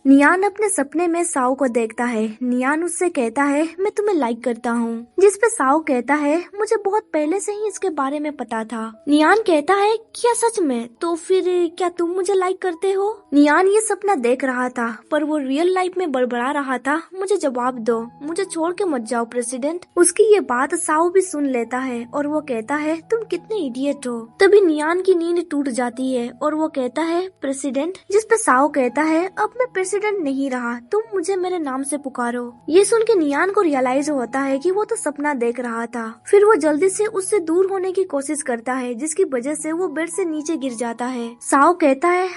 नियान अपने सपने में साओ को देखता है। नियान उससे कहता है मैं तुम्हें लाइक करता हूँ, जिस पे साओ कहता है मुझे बहुत पहले से ही इसके बारे में पता था। नियान कहता है क्या सच में? तो फिर क्या तुम मुझे लाइक करते हो? नियान ये सपना देख रहा था पर वो रियल लाइफ में बड़बड़ा रहा था, मुझे जवाब दो, मुझे छोड़ के मत जाओ प्रेसिडेंट। उसकी ये बात साओ भी सुन लेता है और वो कहता है तुम कितने इडियट हो। तभी नियान की नींद टूट जाती है और वो कहता है प्रेसिडेंट, जिस पे साओ कहता है अब मैं प्रेसिडेंट नहीं रहा, तुम मुझे मेरे नाम से पुकारो। ये सुन के नियान को रियलाइज होता है कि वो तो सपना देख रहा था। फिर वो जल्दी से उससे दूर होने की कोशिश करता है, जिसकी वजह से वो बेड से नीचे गिर जाता है। साओ कहता है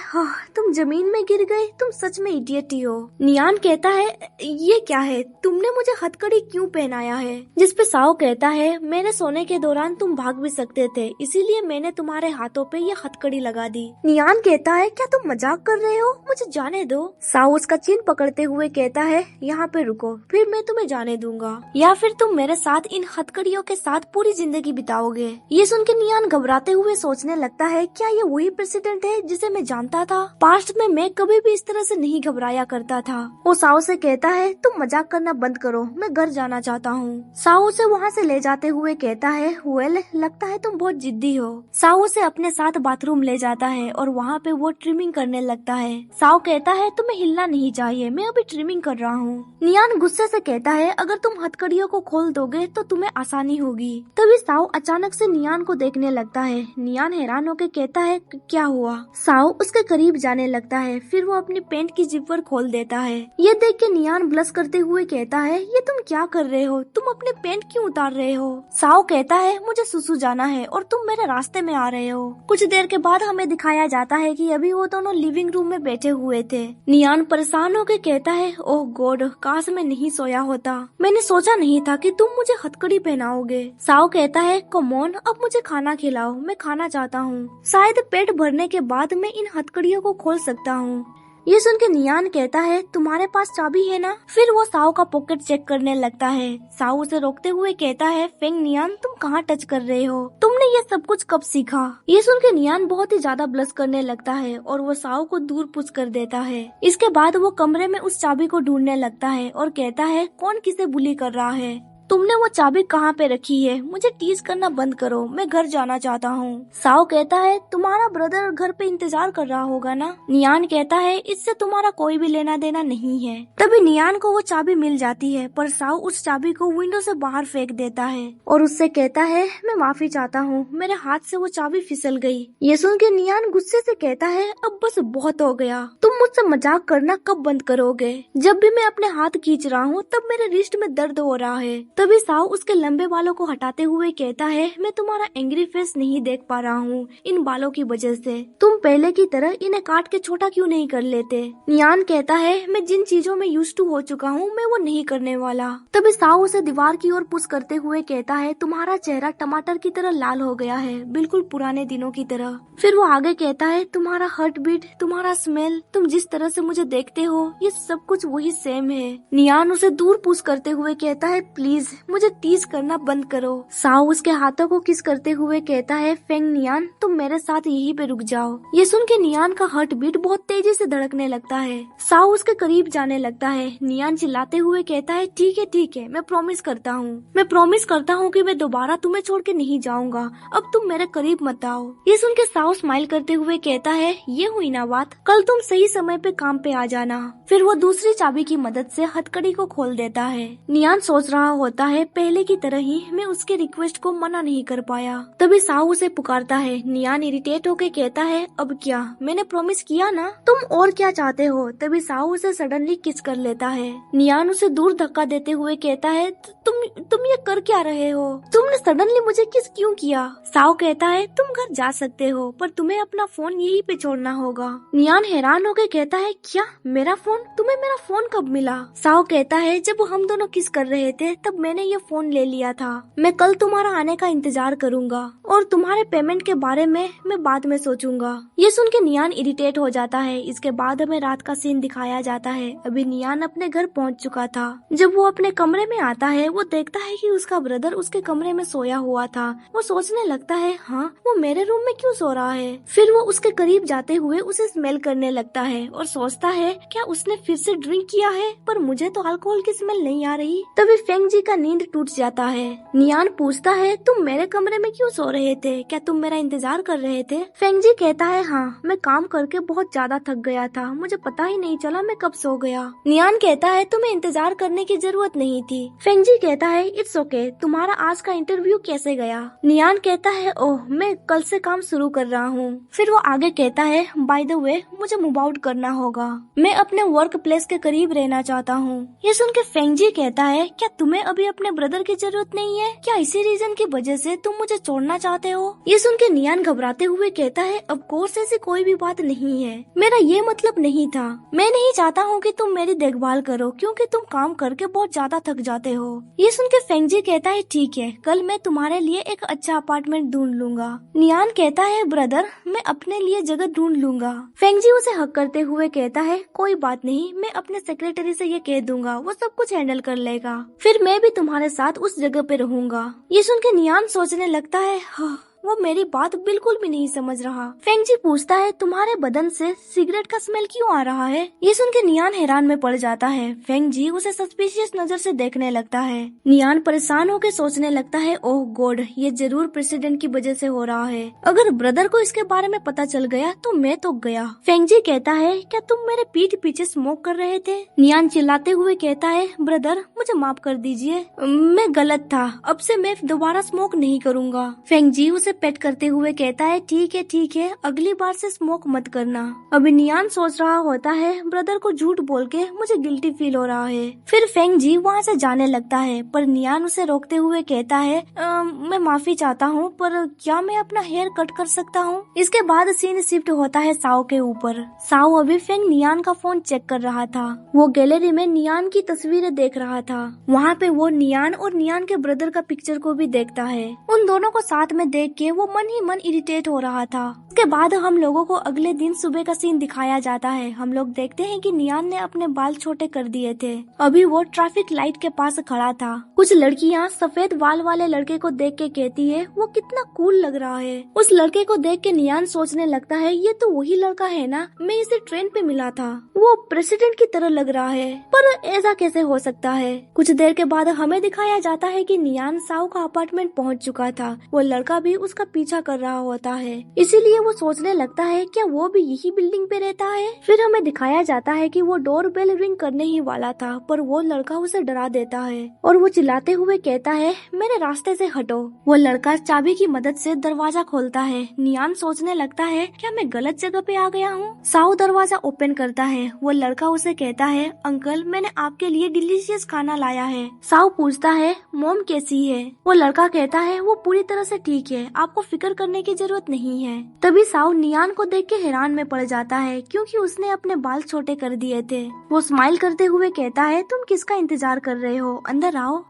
तुम जमीन में गिर गए, तुम सच में इडियट ही हो। नियान कहता है ये क्या है, तुमने मुझे हथकड़ी क्यों पहनाया है? जिस पे साओ कहता है मेरे सोने के दौरान तुम भाग भी सकते थे, इसीलिए मैंने तुम्हारे हाथों पे ये हथकड़ी लगा दी। नियान कहता है क्या तुम मजाक कर रहे हो, मुझे जाने दो। साओ उसका चिन पकड़ते हुए कहता है यहाँ पे रुको, फिर मैं तुम्हें जाने दूंगा, या फिर तुम मेरे साथ इन हथकड़ियों के साथ पूरी जिंदगी बिताओगे। ये सुन के नियान घबराते हुए सोचने लगता है क्या ये वही प्रेसिडेंट है जिसे मैं जानता था? पास्ट में मैं कभी भी इस तरह से नहीं घबराया करता था। वो साओ से कहता है तुम मजाक करना बंद करो, मैं घर जाना चाहता हूँ। साओ उसे वहाँ से ले जाते हुए कहता है वेल, लगता है तुम बहुत जिद्दी हो। साओ उसे अपने साथ बाथरूम ले जाता है और वहाँ पे वो ट्रिमिंग करने लगता है। साओ कहता है तुम्हें हिलना नहीं चाहिए, मैं अभी ट्रिमिंग कर रहा हूँ। नियान गुस्से से कहता है अगर तुम हथकड़ियों को खोल दोगे तो तुम्हें आसानी होगी। तभी साओ अचानक से नियान को देखने लगता है। नियान हैरान होकर कहता है क्या हुआ? साओ उसके करीब जाने लगता है, फिर वो अपनी पेंट की जिपर खोल देता है। ये देख के नियान ब्लश करते हुए कहता है ये तुम क्या कर रहे हो, तुम अपने पेंट क्यों उतार रहे हो? साओ कहता है मुझे सुसु जाना है और तुम मेरे रास्ते में आ रहे हो। कुछ देर के बाद हमें दिखाया जाता है कि अभी वो दोनों लिविंग रूम में बैठे हुए थे। नियान परेशान होकर कहता है ओह गॉड, काश मैं नहीं सोया होता, मैंने सोचा नहीं था कि तुम मुझे हथकड़ी पहनाओगे। साओ कहता है कम ऑन, अब मुझे खाना खिलाओ, मैं खाना चाहता हूँ, शायद पेट भरने के बाद मैं इन हथकड़ियों को खोल सकता हूँ। ये सुन के नियान कहता है तुम्हारे पास चाबी है ना? फिर वो साओ का पॉकेट चेक करने लगता है। साओ उसे रोकते हुए कहता है फेंग नियान, तुम कहाँ टच कर रहे हो, तुमने ये सब कुछ कब सीखा? ये सुन के नियान बहुत ही ज्यादा ब्लश करने लगता है और वो साओ को दूर पुश कर देता है। इसके बाद वो कमरे में उस चाबी को ढूंढने लगता है और कहता है कौन किसे बुली कर रहा है, तुमने वो चाबी कहाँ पे रखी है? मुझे टीज करना बंद करो, मैं घर जाना चाहता हूँ। साओ कहता है तुम्हारा ब्रदर घर पे इंतजार कर रहा होगा ना? नियान कहता है इससे तुम्हारा कोई भी लेना देना नहीं है। तभी नियान को वो चाबी मिल जाती है पर साओ उस चाबी को विंडो से बाहर फेंक देता है और उससे कहता है मैं माफी चाहता हूँ, मेरे हाथ से वो चाबी फिसल गई। ये सुन के नियान गुस्से से कहता है अब बस बहुत हो गया, तुम मुझसे मजाक करना कब बंद करोगे? जब भी मैं अपने हाथ खींच रहा हूँ तब मेरे रिस्ट में दर्द हो रहा है। तभी साओ उसके लंबे बालों को हटाते हुए कहता है मैं तुम्हारा एंग्री फेस नहीं देख पा रहा हूँ इन बालों की वजह से, तुम पहले की तरह इन्हें काट के छोटा क्यों नहीं कर लेते? नियान कहता है मैं जिन चीजों में यूज्ड टू हो चुका हूँ मैं वो नहीं करने वाला। तभी साओ उसे दीवार की ओर पुश करते हुए कहता है तुम्हारा चेहरा टमाटर की तरह लाल हो गया है, बिल्कुल पुराने दिनों की तरह। फिर वो आगे कहता है तुम्हारा हार्ट बीट, तुम्हारा स्मेल, तुम जिस तरह से मुझे देखते हो ये सब कुछ वही सेम है। नियान उसे दूर पुश करते हुए कहता है प्लीज मुझे टीज करना बंद करो। साओ उसके हाथों को किस करते हुए कहता है फेंग नियान, तुम मेरे साथ यहीं पे रुक जाओ। ये सुन के नियान का हार्ट बीट बहुत तेजी से धड़कने लगता है। साओ उसके करीब जाने लगता है। नियान चिल्लाते हुए कहता है ठीक है, मैं प्रॉमिस करता हूँ कि मैं दोबारा तुम्हें छोड़ के नहीं जाऊंगा, अब तुम मेरे करीब मत आओ। ये सुन के साओ स्माइल करते हुए कहता है ये हुई ना बात, कल तुम सही समय पे काम पे आ जाना। फिर वो दूसरी चाबी की मदद से हथकड़ी को खोल देता है। नियान सोच रहा होता है पहले की तरह ही मैं उसके रिक्वेस्ट को मना नहीं कर पाया। तभी साओ उसे पुकारता है। नियान इरिटेट होके कहता है अब क्या, मैंने प्रॉमिस किया ना, तुम और क्या चाहते हो? तभी साओ उसे सडनली किस कर लेता है। नियान उसे दूर धक्का देते हुए कहता है तुम ये कर क्या रहे हो, तुमने सडनली मुझे किस क्यों किया? साओ कहता है तुम घर जा सकते हो पर तुम्हें अपना फोन यहीं पे छोड़ना होगा। नियान हैरान होके कहता है क्या मेरा फोन, तुम्हें मेरा फोन कब मिला? साओ कहता है जब हम दोनों किस कर रहे थे तब मैंने ये फोन ले लिया था। मैं कल तुम्हारा आने का इंतजार करूंगा और तुम्हारे पेमेंट के बारे में मैं बाद में सोचूंगा। ये सुन के नियान इरिटेट हो जाता है। इसके बाद हमें रात का सीन दिखाया जाता है। अभी नियान अपने घर पहुंच चुका था। जब वो अपने कमरे में आता है वो देखता है कि उसका ब्रदर उसके कमरे में सोया हुआ था। वो सोचने लगता है, हाँ वो मेरे रूम में क्यों सो रहा है। फिर वो उसके करीब जाते हुए उसे स्मेल करने लगता है और सोचता है क्या उसने फिर से ड्रिंक किया है, पर मुझे तो अल्कोहल की स्मेल नहीं आ रही। तभी फेंग जी का नींद टूट जाता है। नियान पूछता है, तुम मेरे कमरे में क्यों सो रहे थे, क्या तुम मेरा इंतजार कर रहे थे। फेंग जी कहता है, हाँ मैं काम करके बहुत ज्यादा थक गया था, मुझे पता ही नहीं चला मैं कब सो गया। नियान कहता है, तुम्हें इंतजार करने की जरूरत नहीं थी। फेंग जी कहता है, इट्स ओके, तुम्हारा आज का इंटरव्यू कैसे गया। नियान कहता है, ओह मैं कल से काम शुरू कर रहा हूँ। फिर वो आगे कहता है, बाय द वे मुझे मूव आउट करना होगा, मैं अपने वर्क प्लेस के करीब रहना चाहता हूँ। ये सुन के फेंग जी कहता है, क्या तुम्हें अभी अपने ब्रदर की जरूरत नहीं है, क्या इसी रीजन की वजह से तुम मुझे छोड़ना चाहते हो। ये सुन के नियान घबराते हुए कहता है, ऑफ कोर्स ऐसी कोई भी बात नहीं है, मेरा ये मतलब नहीं था, मैं नहीं चाहता हूँ कि तुम मेरी देखभाल करो क्योंकि तुम काम करके बहुत ज्यादा थक जाते हो। ये सुन के फेंग जी कहता है, ठीक है कल मैं तुम्हारे लिए एक अच्छा अपार्टमेंट ढूंढ लूंगा। नियान कहता है, ब्रदर मैं अपने लिए जगह ढूंढ लूंगा। फेंग जी उसे हक करते हुए कहता है, कोई बात नहीं, मैं अपने सेक्रेटरी से ये कह दूंगा, वो सब कुछ हैंडल कर लेगा, फिर मैं भी तुम्हारे साथ उस जगह पे रहूंगा। ये सुन के नियान सोचने लगता है, हाँ वो मेरी बात बिल्कुल भी नहीं समझ रहा। फेंग जी पूछता है, तुम्हारे बदन से सिगरेट का स्मेल क्यों आ रहा है। ये सुन के नियान हैरान में पड़ जाता है। फेंग जी उसे सस्पिशियस नजर से देखने लगता है। नियान परेशान होकर सोचने लगता है, ओह गॉड ये जरूर प्रेसिडेंट की वजह से हो रहा है, अगर ब्रदर को इसके बारे में पता चल गया तो मैं तो गया। फेंग जी कहता है, क्या तुम मेरे पीठ पीछे स्मोक कर रहे थे। नियान चिल्लाते हुए कहता है, ब्रदर मुझे माफ कर दीजिए, मैं गलत था, अब से मैं दोबारा स्मोक नहीं करूँगा। फेंग जी उसे पेट करते हुए कहता है, ठीक है अगली बार से स्मोक मत करना। अभी नियान सोच रहा होता है, ब्रदर को झूठ बोल के मुझे गिल्टी फील हो रहा है। फिर फेंग जी वहाँ से जाने लगता है, पर नियान उसे रोकते हुए कहता है, मैं माफी चाहता हूँ, पर क्या मैं अपना हेयर कट कर सकता हूँ। इसके बाद सीन शिफ्ट होता है साओ के ऊपर। साओ अभी फेंग नियान का फोन चेक कर रहा था। वो गैलरी में नियान की तस्वीरें देख रहा था। वहाँ पे वो नियान और नियान के ब्रदर का पिक्चर को भी देखता है। उन दोनों को साथ में देख के वो मन ही मन इरिटेट हो रहा था। उसके बाद हम लोगों को अगले दिन सुबह का सीन दिखाया जाता है। हम लोग देखते हैं कि नियान ने अपने बाल छोटे कर दिए थे। अभी वो ट्रैफिक लाइट के पास खड़ा था। कुछ लड़कियां सफेद बाल वाले लड़के को देख के कहती है, वो कितना कूल लग रहा है। उस लड़के को देख के नियान सोचने लगता है, ये तो वही लड़का है ना, मैं इसे ट्रेन पे मिला था, वो प्रेसिडेंट की तरह लग रहा है, पर ऐसा कैसे हो सकता है। कुछ देर के बाद हमें दिखाया जाता है कि नियान साओ का अपार्टमेंट पहुंच चुका था। वो लड़का भी उसका पीछा कर रहा होता है, इसीलिए वो सोचने लगता है क्या वो भी यही बिल्डिंग पे रहता है। फिर हमें दिखाया जाता है कि वो डोर बेल रिंग करने ही वाला था, पर वो लड़का उसे डरा देता है और वो चिल्लाते हुए कहता है, मेरे रास्ते से हटो। वो लड़का चाबी की मदद से दरवाजा खोलता है। नियान सोचने लगता है क्या मैं गलत जगह पे आ गया हूँ। साओ दरवाजा ओपन करता है। वो लड़का उसे कहता है, अंकल मैंने आपके लिए डिलीशियस खाना लाया है। साओ पूछता है, मॉम कैसी है। वो लड़का कहता है, वो पूरी तरह से ठीक है, आपको फिक्र करने की जरूरत नहीं है। तभी साओ नियान को देख के हैरान में पड़ जाता है, क्योंकि उसने अपने बाल छोटे कर दिए थे। वो स्माइल करते हुए कहता है, तुम किसका इंतजार कर रहे हो, अंदर आओ।